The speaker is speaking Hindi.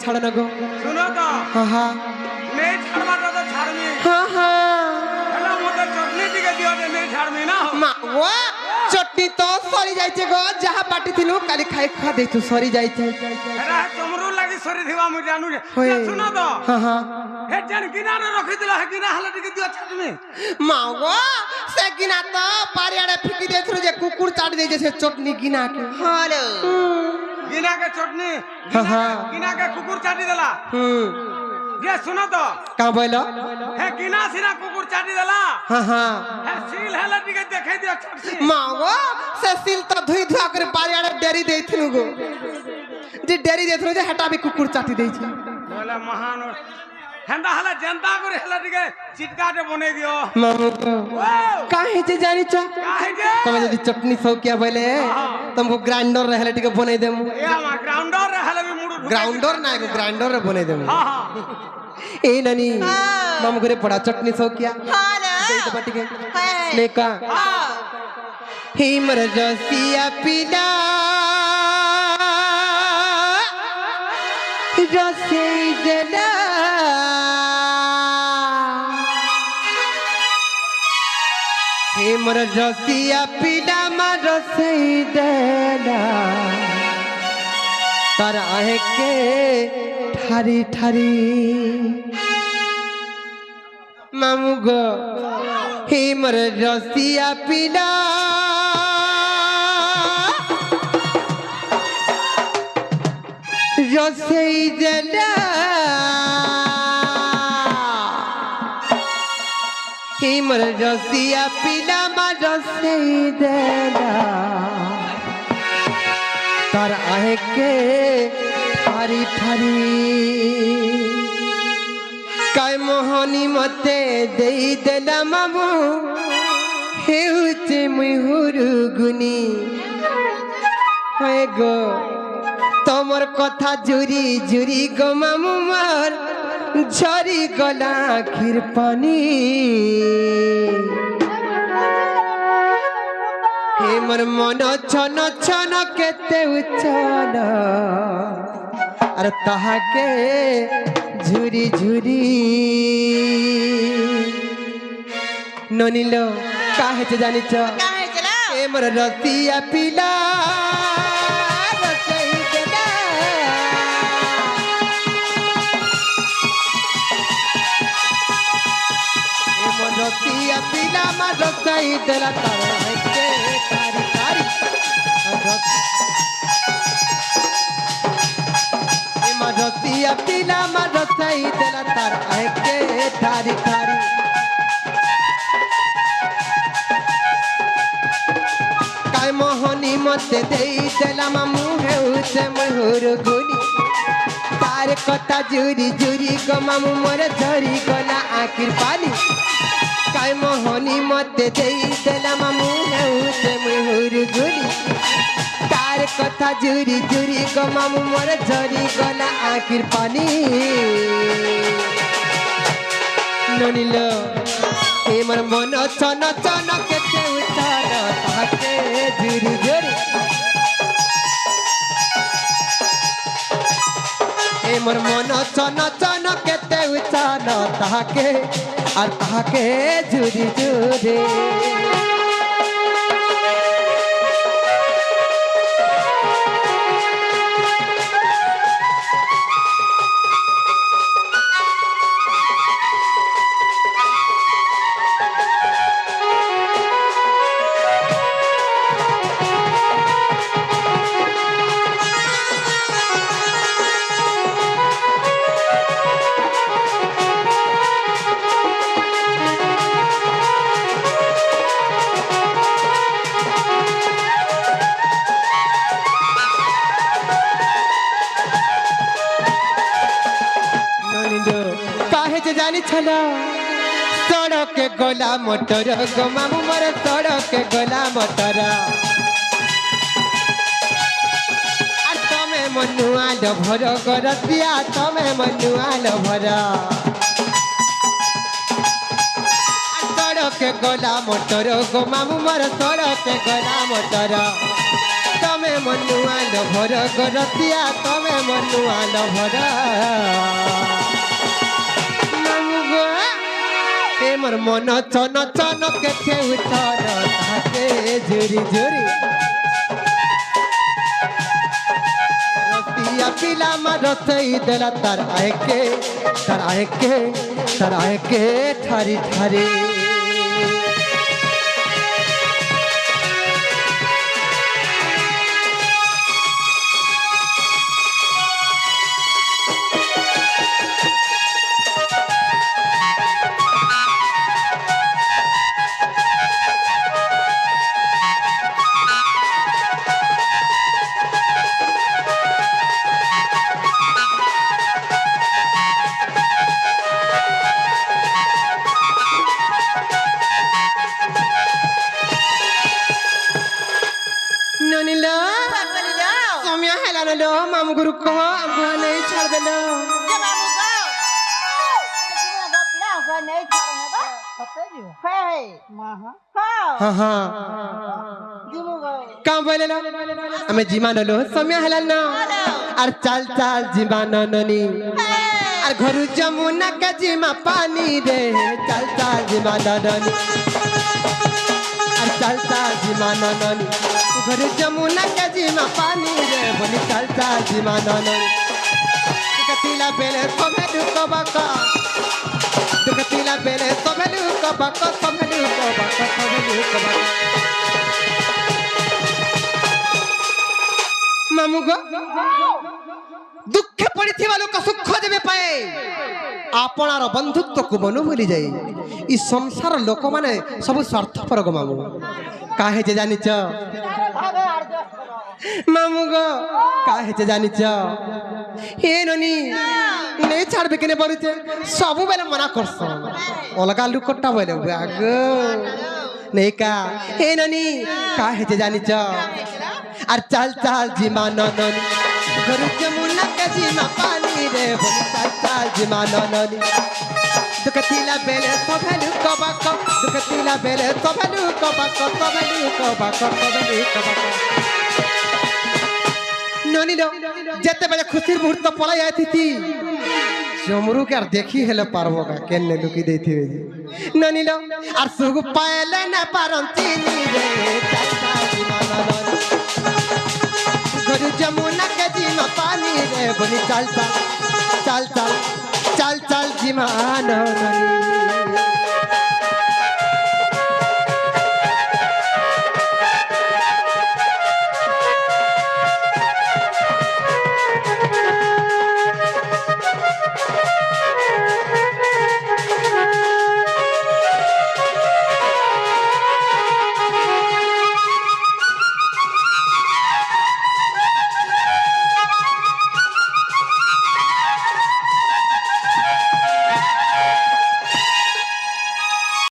छाड़ न गो सुनो तो हाँ हाँ नहीं छाड़वा तो छाड़मी हाँ हाँ हेलो मोटे चटनी टिके दियो जे नहीं छाड़मी ना हो मा वो चटनी तो सरी जाइछे गो जहाँ बाटी थिलु काली खाई खा देतु सरी जाइछे हेरा तमरू लागि सरी थिवा मु जानू जे होय। सुनो तो हाँ हाँ हे जन किनारे रखि दिला हे किना हले टिके दियो छाड़मी मा वो से गिना तो पारियाड़े फिकी देथुरु जे कुकुर चाट दे जे से चटनी गिना के हेलो गिना के चटनी हाँ, हाँ। गिना के कुकुर चाटी देला ये सुनो तो का बोलो हे गिना सिना कुकुर चाटी देला हाँ हाँ हे सील हले टिके देखे दियो छटसी मा वो से सिल तो धुई धुआ कर पारियाड़े डेरी देथुरु गो जे डेरी देथुरु जे हटा भी कुकुर चाटी दे छी बोले महान हेंदा हले जनता करे हले टिके चिटकाटे बने दियो मामू को काहे जे जानी छ काहे जे तमे जदी चटनी सौकिया बोले तुमको ग्राइंडर रहले टिके बने देम ए हम ग्राउंडर हले भी मुडु ग्राइंडर ना एगो ग्राइंडर रे बने देम हां हां ए ननी मामू करे पड़ा चटनी सौकिया हेलो दे दे बटिके हाय लेका हे मर रसिया पीला रसे जला हे मर रसिया पीला मर रसे जला तर आहे के ठारी ठारी मामू गो हे मर रसिया पीला रसे जला हे मर रसिया पीला मर रसे जला तर आहे के ठारी ठारी काय मोहनी मते देई देला मामू हेउचे मुई हुरु गुनी हाय गो तोमर कथा जुरी जुरी गो मामू मार झरी गला आखिर पानी हे मोर मन छन छन केते उछन अरे ताहाके झुरी झुरी ननिलो काहे से जानी छ काहे चला ए मोर रसिया पीला रसई देला ए मोर रसिया पीला मा रसई देला तारा के कारी कारी ए मोर रसिया पीला मा रसई देला तारा के ठारी ठारी काय मोहनी मते देई देला मामू हेउचे मुहुर गुनी तार कथा जुरी जुरी गो मामू मोर झरी गला आखिर पानी काय मोहनी मते देई देला मामू हेउचे मुहुर गुनी तार कथा जुरी जुरी गो मामू मोर झरी गला आखिर पानी ननिलो ए मोर मन छन छन केते उछन ताके झुरी झुरी ए मोर मन छन छन केते उछन ताके आर ताके झुरी झुरी काहे जे जानी छला सड़क के गोला मोटर गो मामू मोर सड़क के गोला मोटर आ तमे मनुआ भर गरतिया तमे मनुआ भर सड़क के गोला मोटर गो मामू मोर सड़क के गोला मोटर तमे मनुआ लभर गरतिया तमे मनुआ लभर मामू गो ए मोर मन चन चन के खेउतर ताके झुरी झुरी रतिया पिला मा रसई देला तार आए के ठारी ठारी ननिला सोम्या हेला लो मामू गुरु को हमको नहीं छोड़ देलो हाँ हाँ काम बोले लो हमें जीमा लो सोम्या हेला ना और चाल चाल जीमा ननी और घरु जमुना का जीमा पानी रे चाल चाल जीमा ननी और चाल चाल जीमा ननी घर जमुना के जीमा पानी रे बोली चाल चाल जीमा ननी कतिला बेले सोभेलु कबका कतिला बेले सोभेलु कबका मामू गो दुखे पड़िथिबा लोक सुख देबे पाए आपणार बंधुत्व को मनु भूली जाए ई संसार लोक माने सब स्वार्थपर गो मामू काहे जे जानिच मामू गो काहे जे जानिच हे ननी नहीं छाड़बे केने बरुचे सब बेले मना करस अलगा लुकटा बोले आग नहीं का हे ननी काहे जे जानिच और चाल चाल जीमा ननी घर जमुना के जीमा पानी रे बोली चाल चाल जीमा ननी दुखतिला बेले सोभेलु कबक दुखतिला बेले सोभेलु कबक ननी लो जते बजे खुशी मुहूर्त पलाई आती थी चमरू के देखी हेले पारबो का केने लुकी देथि ननी लो और सुगु पाएले न पारंती नी रे चाल चाल जीमा ननी घर जमुना के जीमा पानी रे बोली चाल चाल जीमा ननी